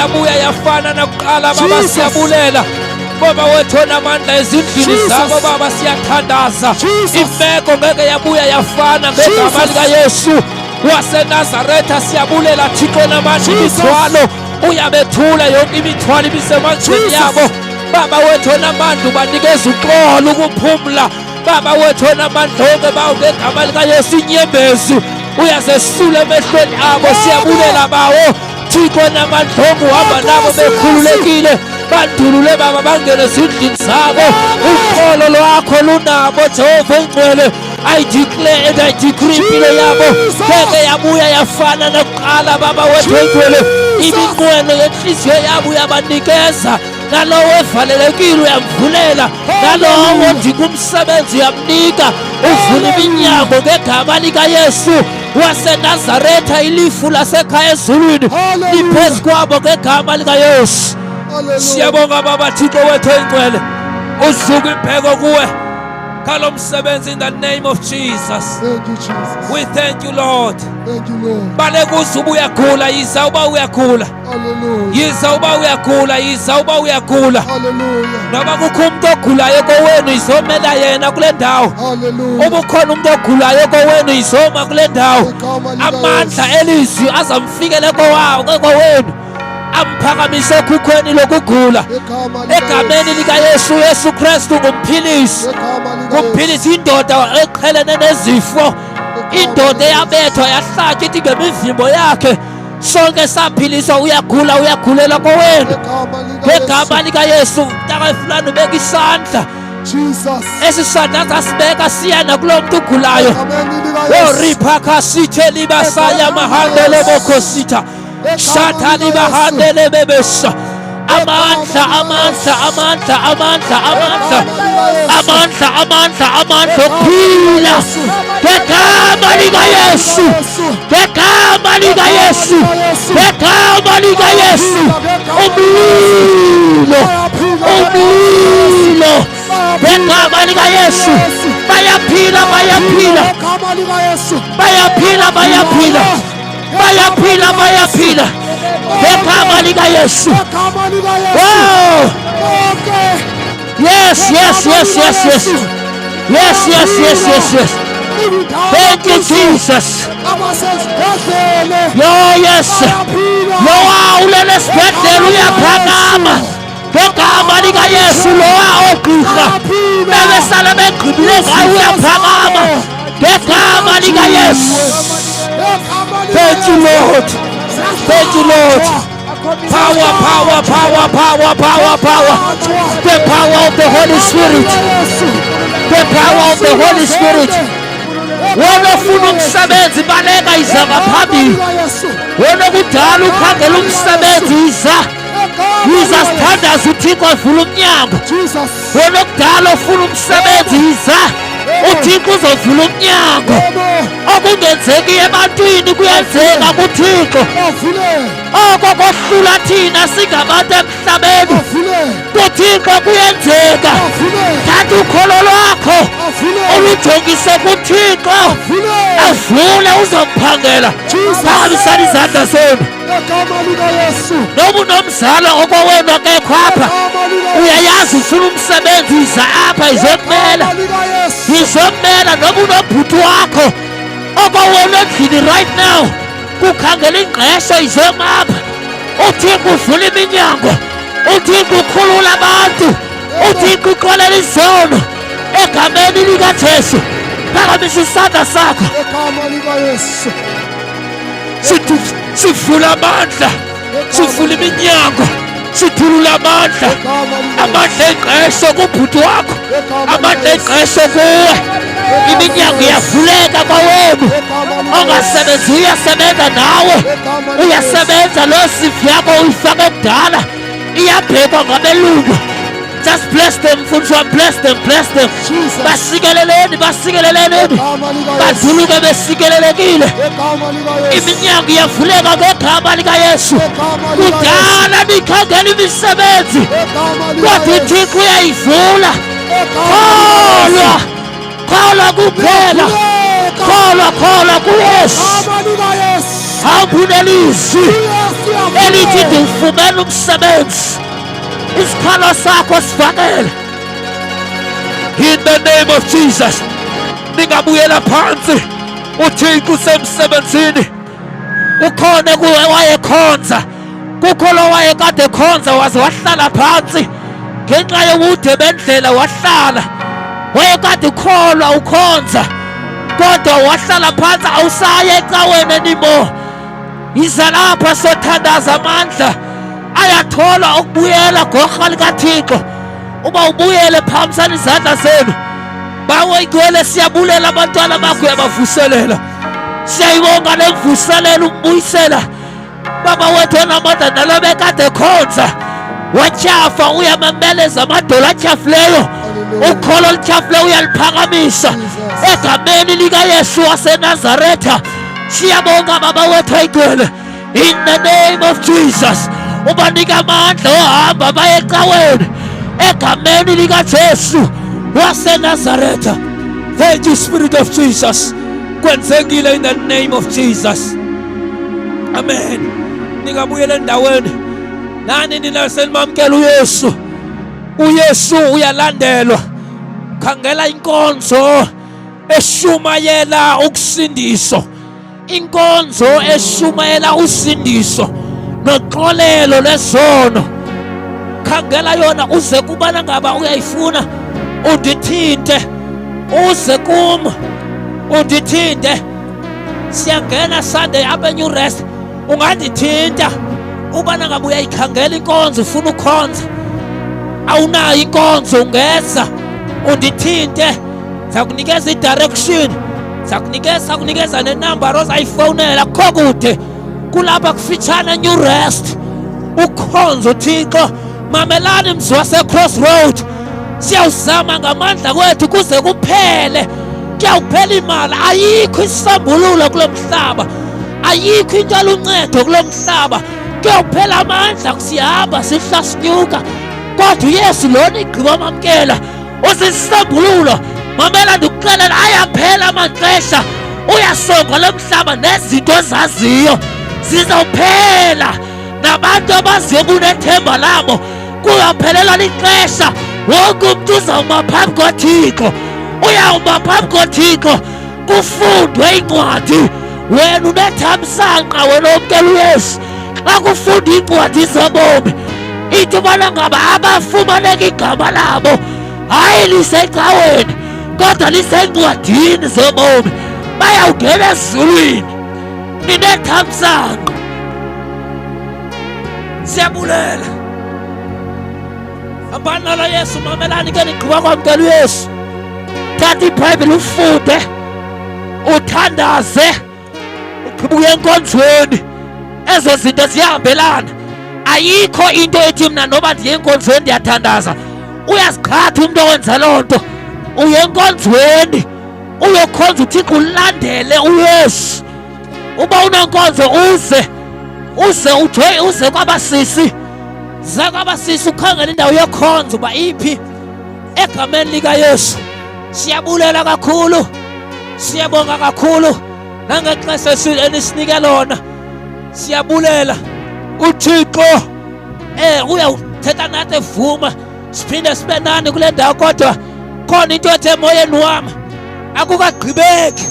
yabuya yafana nakuqala Baba siyabulela ngoba wethu onamandla ezindlini zabo Baba siyathandaza imeko ngeke yabuya yafana ngegama likaYesu waseNazaretha siyabulela Thixo namandla imithwalo uyabethula yonke imithwalo ibisemandleni yabo Baba wethu onamandla ubanikeza uxolo ukuphumula Baba wethu onamandla onke bawo ngegama likaYesu inyembezi uyazesula emehlweni abo siyabulela bawo Thixo namandla ohamba nabo bekhululekile bandulule Baba bangene ezindlini zabo ukholo lwakho lunabo Jehova engcwele I declare and I decree impilo yabo ngeke yabuya yafana nakuqala Baba wethu engcwele iminqweno yenhliziyo yabo uyabanikeza nalowo evalelekile uyamvulela nalowo odinga umsebenzi uyamnika uvula iminyango ngegama likaYesu waseNazaretha ilifu lasekhaya ezulwini liphezu kwabo ngegama likaYesu siyabonga Baba Thixo wethu engcwele usuku impheko kuwe kalo msebenzi in the name of Jesus. Thank you, Jesus. We thank you Lord. Thank you, Lord. Bale kusuba uyakhula yiza uba uyakhula Hallelujah. yiza uba uyakhula yiza uba uyakhula Hallelujah. noma kukho umuntu ogulayo kowenu izomela yena kule ndawo Hallelujah. uba ukhona umuntu ogulayo kowenu izoma kule ndawo amandla elizwi azamfikele kowenu amphakamise okhukhweni lokugula egameni likaYesu Yesu Kristu ngumphilisi kumphilisi indoda eqhelene nezifo indoda eyabethwa yahlatsha ithi ngemivimbo yakhe sonke saphiliswa uyagulela kowenu ngegama likaYesu mntaka fulani ubeka isandla Jesus. esisandla asibeka siyana kulo muntu ugulayo oripha sithe libasaya mahandele bokhositha shathani bahandele bebesa amandla okuphila ngegama likaYesu ngegama likaYesu umlilo ngegama likaYesu bayaphila ngegama likaYesu. Wow. Yes. Thank you, Jesus. Yes. Ulele esibhedlela uyaphakama ngegama likaYesu lowa ogqirha bebesala begqibile ngayo uyaphakama ngegama likaYesu. Thank you, Lord. Power. The power of the Holy Spirit. Wona ufuna umsebenzi baleka iza ngaphambili. Wona kudala ukhangela umsebenzi yiza sithandaza uThixo avula umnyango. Wona kudala ufuna umsebenzi yiza uThixo uzovula umnyango. Okungenzeki ebantwini kuyenzeka kuThixo. Kokohlula thina singabantu emhlabeni kuThixo kuyenzeka. Thatha ukholo lwakho ulujongise kuThixo avule uzomphangela. Phakamisani izandla zenu. Noma unomzala okwawena akekho apha uyayazi ufuna umsebenzi iza apha izomela noma unobhuti wakho okwawena endlini right now kukhangela ingqesho izomapha uThixo uvula iminyango uThixo ukhulula abantu uThixo uqolela izono egameni likaJesu. Phakamisa isandla sakho sivula amandla sivula iminyango sithulula amandla engqesho kubhuti wakho amandla engqesho kuwe iminyango iyavuleka kwawenu ongasebenzi uyasebenza nawe uyasebenza lo sifu yakho uyifake kudala iyabhekwa ngabelungu. Just bless them, bless them. Basikeleleni. Baduluke besikelelekile. Iminyango iyavuleka ngegama likaYesu. Kudala nikhangela imisebenzi. Kodwa uThixo uyayivula. Kholwa kuphela. Kholwa kuYesu. awubunelizwi elithi ndiwufumene umsebenzi, isikhalo sakho sivakele. In the name of Jesus. Ningabuyela phansi. uThixo usemsebenzini. Ukhona kuwe wayekhonza, kukho lo wayekade khonza waze wahlala phansi ngenxa yobude bendlela. Wahlala wayekade ukholwa ukhonza kodwa wahlala phansi, awusaye ecaweni anymore. Yiza lapha sothandaza amandla ayathola ukubuyela gorha likaThixo. Uba ubuyele phakamisana izandla zenu. Bawe igcwele, siyabulela abantwana bakho, uyabavuselela. Siyayibonga le mvuselelo ukubuyisela baba wethu onamandla nalo bekade khonza watshafa, uyamameleza amadolo atshafileyo. Ukholo olutshafileyo uyaliphakamisa egameni likaYesu waseNazaretha. Siyabonga baba wethu ayigcwele, in the name of Jesus. Ubanika amandla ohamba baye ecaweni egameni likaJesu waseNazaretha. Thank you, Spirit of Jesus. Kwenzekile in the name of Jesus. Amen. Ningabuyela endaweni. Nani nina senimamkela uYesu. uYesu uyalandelwa. Khangela inkonzo eshumayela ukusindiso. Inkonzo eshumayela usindiso noxolelo lezono. Khangela yona uze kubana ngaba uyayifuna undithinte. Uze kum undithinte. Siyangena Sunday apha New Rest. Ungandithinta ubana ngabe uyayikhangela inkonzo ufuna ukhonza. Awunayo inkonzo ungeza undithinte. Zakunikeza i-direction. Sakunikeza nenumber ozayifonela kho kude kulapha kufitshane New Rest. Ukhonzo Thixo. Mamelani mzi wase-Crossroad. Siyawuzama ngamandla kwethu kuze kuphele. Kuyawuphela imali. Ayikho isambululo kulo mhlaba. Ayikho into eluncedo kulo mhlaba. Kuyawuphela amandla kusihamba sihla sinyuka. Kodwa uYesu lona igqiba amamkela usisambululo. Mamela ndikuxelela ayaphela amaxesha. Uyasonga lo mhlaba nezinto ozaziyo zizawuphela. Nabantu abaziyo kunethemba labo kuyaphelela lixesha. Wonke umuntu uzawuma phambi koThixo. Uyawuma phambi koThixo kufundwe incwadi. Wena unethamsanqa wena omkela uYesu. Xa kufunda incwadi zobomi ithi ubana ngaba abafumaneka igama labo hayi lisecaweni kodwa lisencwadini zobomi. Bayawungena ezulwini. Ninethamsanqa. Siyabulela. Hambani lo Yesu, mamelani ke nigqiba kwamkela uYesu. Thatha iBhayibhile ufunde, uthandaze, uqhibuke enkonzweni. Ezo zinto ziyahambelana. Ayikho into ethi mina noba ndiye enkonzweni ndiyathandaza uyaziqhatha umuntu owenza loo nto. Uye enkonzweni uyokhonza uThixo, ulandele uYesu. Uba unenkonzo uze kwabasisi. Za kwabasisi ukhangela indawo yokhonza uba iphi egameni likaYesu. Siyabulela kakhulu. Siyabonga kakhulu nangexesha enisinika lona. Siyabulela. uThixo uyawuthetha nathi evuma siphinde sibe nani kule ndawo, kodwa khona into ethe emoyeni wami akukagqibeki.